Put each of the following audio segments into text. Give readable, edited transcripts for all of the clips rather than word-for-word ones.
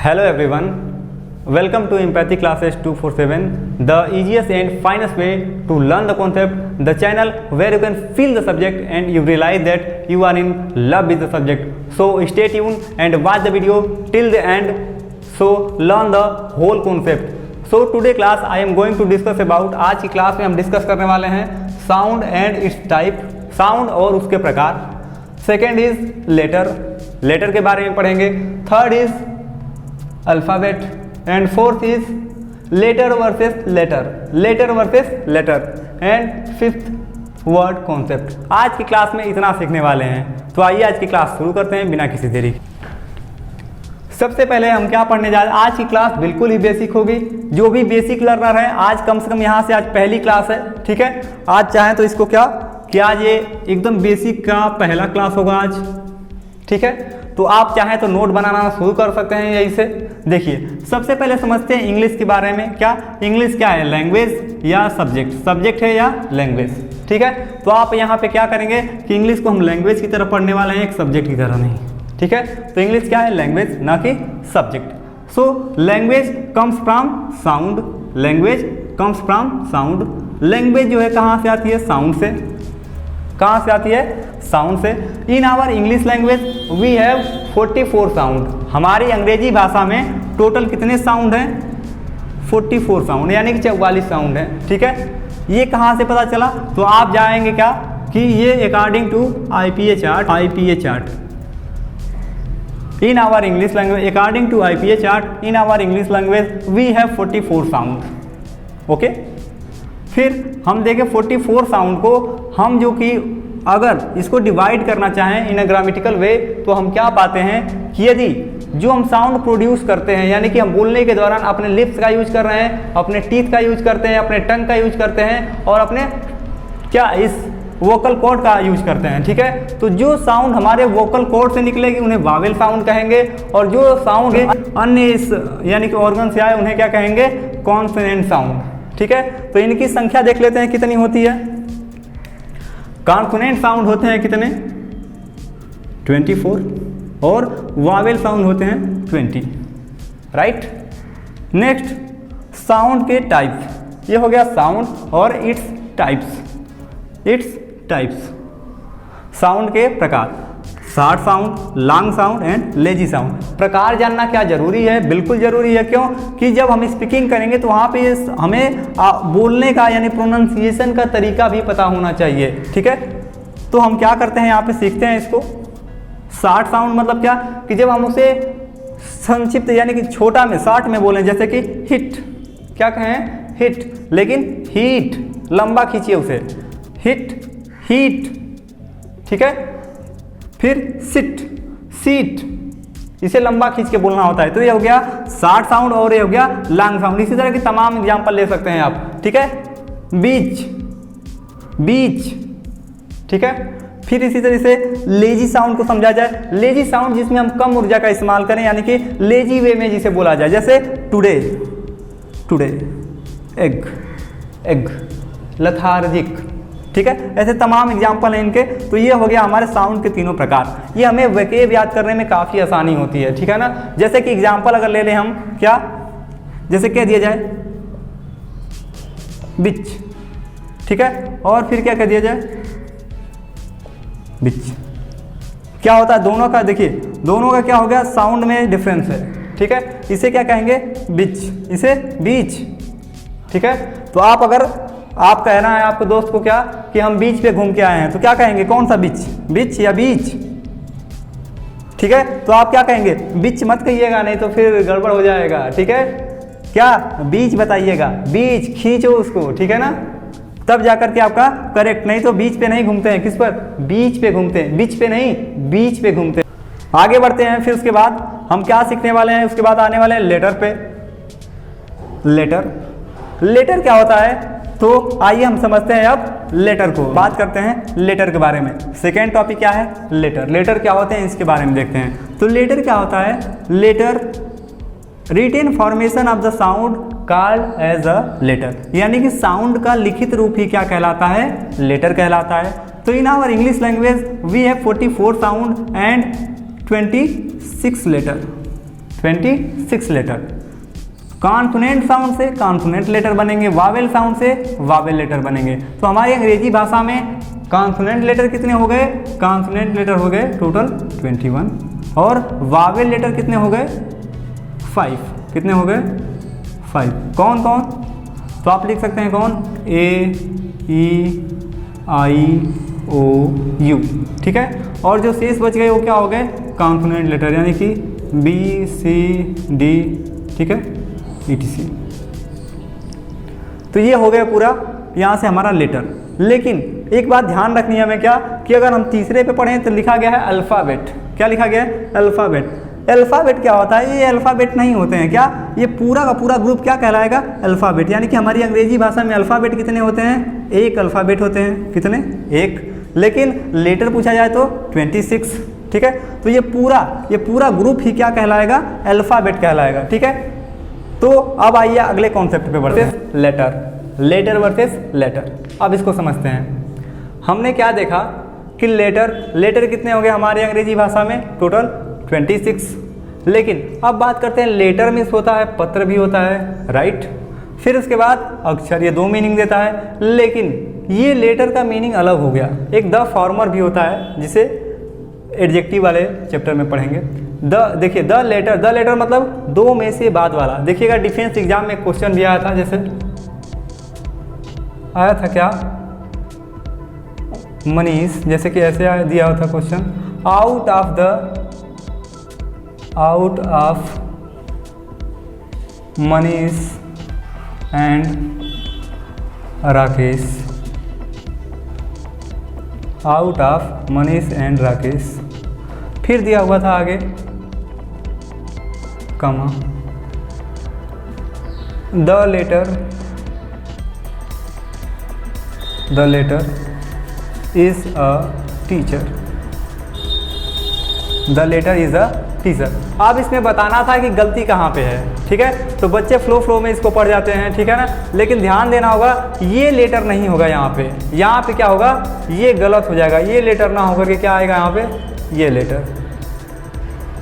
Hello everyone, welcome to Empathy Classes 247, the easiest and finest way to learn the concept, the channel where you can feel the subject and you realize that you are in love with the subject. So stay tuned and watch the video till the end, so learn the whole concept. So today class I am going to discuss about, आज की class में हम discuss करने वाले हैं sound and it's type, sound और उसके प्रकार. सेकेंड इज लेटर, लेटर के बारे में पढ़ेंगे. Third is alphabet and fourth is letter versus letter, letter versus letter and fifth word concept. आज की क्लास में इतना सीखने वाले हैं. तो आइए आज की क्लास शुरू करते हैं बिना किसी देरी. सबसे पहले हम क्या पढ़ने जा रहे हैं. आज की क्लास बिल्कुल ही बेसिक होगी. जो भी बेसिक लर्नर है आज कम से कम यहाँ से आज पहली क्लास है, ठीक है. आज चाहें तो इसको क्या कि आज ये एकदम बेसिक का पहला क्लास होगा आज, ठीक है. तो आप चाहें तो नोट बनाना शुरू कर सकते हैं यहीं से. देखिए सबसे पहले समझते हैं इंग्लिश के बारे में. क्या इंग्लिश क्या है, लैंग्वेज या सब्जेक्ट, सब्जेक्ट है या लैंग्वेज, ठीक है. तो आप यहाँ पे क्या करेंगे कि इंग्लिश को हम लैंग्वेज की तरह पढ़ने वाले हैं, एक सब्जेक्ट की तरह नहीं, ठीक है. तो इंग्लिश क्या है, लैंग्वेज ना कि subject. So language comes from sound, language comes from sound. Language जो है कहाँ से आती है, साउंड से. कहाँ से आती है, साउंड से. In our English language we have 44 sound. हमारी अंग्रेजी भाषा में टोटल कितने साउंड हैं, 44 साउंड, यानी कि 44 साउंड हैं, ठीक है. ये कहाँ से पता चला, तो आप जाएंगे क्या कि ये according to IPA chart, IPA chart in our English language, according to IPA chart, in our English language we have 44 sound. Okay. फिर हम देखें 44 साउंड को हम जो कि अगर इसको डिवाइड करना चाहें इन अ ग्रामेटिकल वे, तो हम क्या पाते हैं कि यदि जो हम साउंड प्रोड्यूस करते हैं, यानी कि हम बोलने के दौरान अपने लिप्स का यूज कर रहे हैं, अपने टीथ का यूज करते हैं, अपने टंग का यूज करते हैं और अपने क्या इस वोकल कॉर्ड का यूज करते हैं, ठीक है. तो जो साउंड हमारे वोकल कॉर्ड से निकलेगी उन्हें वावेल साउंड कहेंगे, और जो साउंड अन्य इस यानी कि ऑर्गन से आए उन्हें क्या कहेंगे, कॉन्सोनेंट साउंड, ठीक है. तो इनकी संख्या देख लेते हैं कितनी होती है. कॉन्सोनेंट साउंड होते हैं कितने, 24, और वावेल साउंड होते हैं 20, राइट. नेक्स्ट साउंड के टाइप, ये हो गया साउंड और its types. Its types, sound के प्रकार, short sound, long sound and lazy sound. प्रकार जानना क्या जरूरी है, बिल्कुल जरूरी है. क्यों कि जब हम स्पीकिंग करेंगे तो वहाँ पे हमें बोलने का यानी प्रोनाउंसिएशन का तरीका भी पता होना चाहिए, ठीक है. तो हम क्या करते हैं यहाँ पे सीखते हैं इसको. शॉर्ट साउंड मतलब क्या कि जब हम उसे संक्षिप्त यानी कि छोटा में शॉर्ट में बोलें, जैसे कि हिट, क्या कहें, हिट, लेकिन हीट लंबा खींचिए उसे, हिट, हीट, ठीक है. फिर सिट, सीट, इसे लंबा खींच के बोलना होता है. तो ये हो गया शॉर्ट साउंड और ये हो गया लॉन्ग साउंड. इसी तरह की तमाम एग्जांपल ले सकते हैं आप, ठीक है. बीच, बीच, ठीक है. फिर इसी तरह से लेजी साउंड को समझा जाए. लेजी साउंड जिसमें हम कम ऊर्जा का इस्तेमाल करें, यानी कि लेजी वे में जिसे बोला जाए, जैसे today, today, egg, egg, lethargic, ठीक है. ऐसे तमाम एग्जाम्पल हैं इनके. तो ये हो गया हमारे साउंड के तीनों प्रकार. ये हमें वैकेब याद करने में काफ़ी आसानी होती है, ठीक है ना. जैसे कि एग्जाम्पल अगर ले लें हम, क्या, जैसे कह दिया जाए बिच, ठीक है, और फिर क्या कह दिया जाए, बिच. क्या होता है दोनों का, देखिए दोनों का क्या हो गया, साउंड में डिफरेंस है, ठीक है. इसे क्या कहेंगे, बिच, इसे बीच, ठीक है. तो आप अगर आप कहना है आपके दोस्त को क्या कि हम बीच पे घूम के आए हैं, तो क्या कहेंगे, कौन सा बीच, बीच या बीच, ठीक है. तो आप क्या कहेंगे, बीच मत कहिएगा, नहीं तो फिर गड़बड़ हो जाएगा, ठीक है. क्या, बीच बताइएगा, बीच खींचो उसको, ठीक है ना, तब जाकर के आपका करेक्ट. नहीं तो बीच पे नहीं घूमते हैं, किस पर, बीच पे घूमते हैं, बीच पे नहीं, बीच पे घूमते हैं. आगे बढ़ते हैं. फिर उसके बाद हम क्या सीखने वाले हैं, उसके बाद आने वाले हैं लेटर पे. लेटर, लेटर क्या होता है, तो आइए हम समझते हैं अब लेटर को. बात करते हैं लेटर के बारे में. सेकेंड टॉपिक क्या है, लेटर. लेटर क्या होते हैं इसके बारे में देखते हैं. तो लेटर क्या होता है, letter written formation of the sound called as a letter, यानी कि साउंड का लिखित रूप ही क्या कहलाता है, लेटर कहलाता है. तो in our English language we have 44 sound and 26 letter, 26 letter. Consonant sound से कॉन्सोनेंट लेटर बनेंगे, वावेल साउंड से वावेल लेटर बनेंगे। तो हमारी अंग्रेजी भाषा में कॉन्सोनेंट लेटर कितने हो गए? कॉन्सोनेंट लेटर हो गए टोटल 21 और वावेल लेटर कितने हो गए? 5। कितने हो गए? 5। कौन कौन? तो आप लिख सकते हैं कौन? A, E, I, O, U। ठीक है। और जो शेष बच गए वो क्या हो गए? कॉन्सोनेंट लेटर, यानी कि B, C, D, ठीक है, etc। तो ये हो गया पूरा यहाँ से हमारा लेटर। लेकिन एक बात ध्यान रखनी है हमें क्या, कि अगर हम तीसरे पे पढ़ें तो लिखा गया है अल्फ़ाबेट। क्या लिखा गया है? अल्फ़ाबेट। अल्फ़ाबेट क्या होता है? ये अल्फ़ाबेट नहीं होते हैं क्या, ये पूरा का पूरा ग्रुप क्या कहलाएगा? अल्फ़ाबेट। यानी कि हमारी अंग्रेजी भाषा में अल्फ़ाबेट कितने होते हैं? 1 अल्फ़ाबेट होते हैं। कितने? 1। लेकिन लेटर पूछा जाए तो 26। ठीक है। तो ये पूरा ग्रुप ही क्या कहलाएगा? अल्फ़ाबेट कहलाएगा। ठीक है। तो अब आइए अगले कॉन्सेप्ट पे बढ़ते हैं, लेटर वर्सेस लेटर। अब इसको समझते हैं। हमने क्या देखा कि लेटर कितने हो गए हमारे अंग्रेजी भाषा में? टोटल 26। लेकिन अब बात करते हैं, लेटर मीन्स होता है पत्र भी होता है, राइट। फिर उसके बाद अक्षर, ये 2 मीनिंग देता है। लेकिन ये लेटर का मीनिंग अलग हो गया। एक द फॉर्मर भी होता है, जिसे एडजेक्टिव वाले चैप्टर में पढ़ेंगे। देखिए द लेटर मतलब 2 में से बाद वाला। देखिएगा डिफेंस एग्जाम में क्वेश्चन भी आया था, जैसे आया था क्या मनीष, जैसे कि ऐसे दिया हुआ था question, out of Manish and Rakesh, out of Manish and Rakesh. फिर दिया हुआ था आगे comma, the letter is a teacher, the letter is a teacher. अब इसमें बताना था कि गलती कहाँ पे है। ठीक है। तो बच्चे फ्लो में इसको पढ़ जाते हैं, ठीक है ना। लेकिन ध्यान देना होगा, ये लेटर नहीं होगा यहाँ पे क्या होगा? ये गलत हो जाएगा। ये लेटर ना होकर के क्या आएगा यहाँ पे? ये लेटर।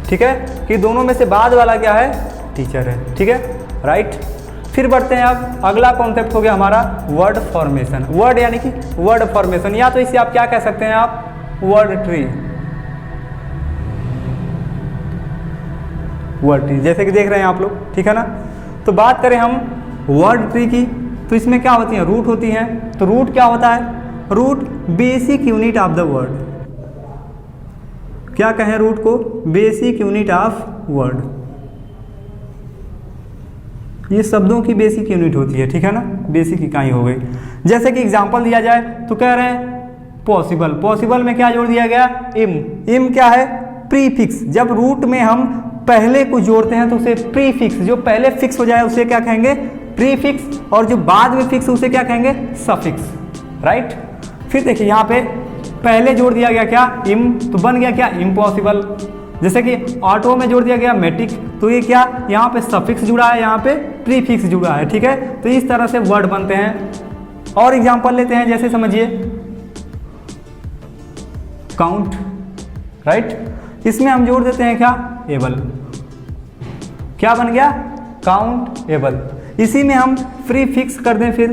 ठीक है। कि दोनों में से बाद वाला क्या है? टीचर है। ठीक है, राइट। फिर बढ़ते हैं। अब अगला कॉन्सेप्ट हो गया हमारा वर्ड फॉर्मेशन। वर्ड यानी कि वर्ड फॉर्मेशन, या तो इसे आप क्या कह सकते हैं? आप वर्ड ट्री, जैसे कि देख रहे हैं आप लोग, ठीक है ना। तो बात करें हम वर्ड ट्री की, तो इसमें क्या होती है? रूट होती हैं। तो रूट क्या होता है? Root basic unit of the word. क्या कहें रूट को? Basic unit of word. ये शब्दों की बेसिक यूनिट होती है, ठीक है ना, बेसिक इकाई हो गई। जैसे कि एग्जांपल दिया जाए तो कह रहे हैं पॉसिबल में क्या जोड़ दिया गया? इम क्या है? प्रीफिक्स। जब रूट में हम पहले कुछ जोड़ते हैं तो उसे प्रीफिक्स, जो पहले फिक्स हो जाए उसे क्या कहेंगे? प्रीफिक्स। और जो बाद में फिक्स उसे क्या कहेंगे? Suffix, right. फिर देखिए यहाँ पे पहले जोड़ दिया गया क्या? इम, तो बन गया क्या? इम्पॉसिबल। जैसे कि ऑटो में जोड़ दिया गया मैटिक, तो ये क्या? यहाँ पे सफिक्स जुड़ा है, यहाँ पे प्रीफिक्स जुड़ा है। ठीक है। तो इस तरह से वर्ड बनते हैं। और एग्जांपल लेते हैं, जैसे समझिए काउंट, राइट। इसमें हम जोड़ देते हैं क्या? एबल। क्या बन गया? Count able. इसी में हम प्रीफिक्स कर दें, फिर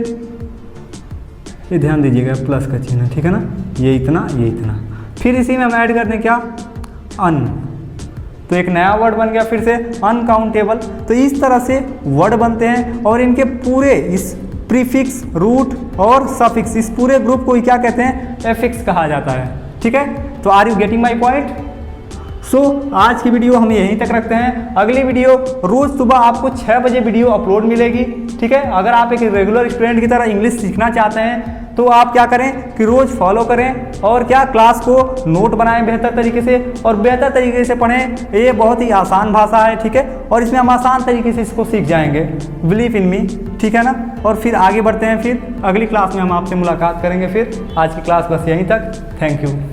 ये ध्यान दीजिएगा प्लस का चिन्ह, ठीक है ना, ये इतना ये इतना। फिर इसी में हम ऐड कर दें क्या? अन, तो एक नया वर्ड बन गया फिर से अनकाउंटेबल। तो इस तरह से वर्ड बनते हैं और इनके पूरे इस प्रीफिक्स, रूट और सफिक्स, इस पूरे ग्रुप को क्या कहते हैं? एफिक्स कहा जाता है। ठीक है। तो are you getting my point? So आज की वीडियो हम यहीं तक रखते हैं। अगली वीडियो रोज सुबह आपको 6 बजे वीडियो अपलोड मिलेगी। ठीक है। अगर आप एक रेगुलर स्टूडेंट की तरह इंग्लिश सीखना चाहते हैं तो आप क्या करें कि रोज फॉलो करें और क्या क्लास को नोट बनाएं बेहतर तरीके से और बेहतर तरीके से पढ़ें। ये बहुत ही आसान भाषा है, ठीक है, और इसमें हम आसान तरीके से इसको सीख जाएंगे। बिलीव इन मी, ठीक है ना। और फिर आगे बढ़ते हैं, फिर अगली क्लास में हम आपसे मुलाकात करेंगे। फिर आज की क्लास बस यहीं तक। Thank you.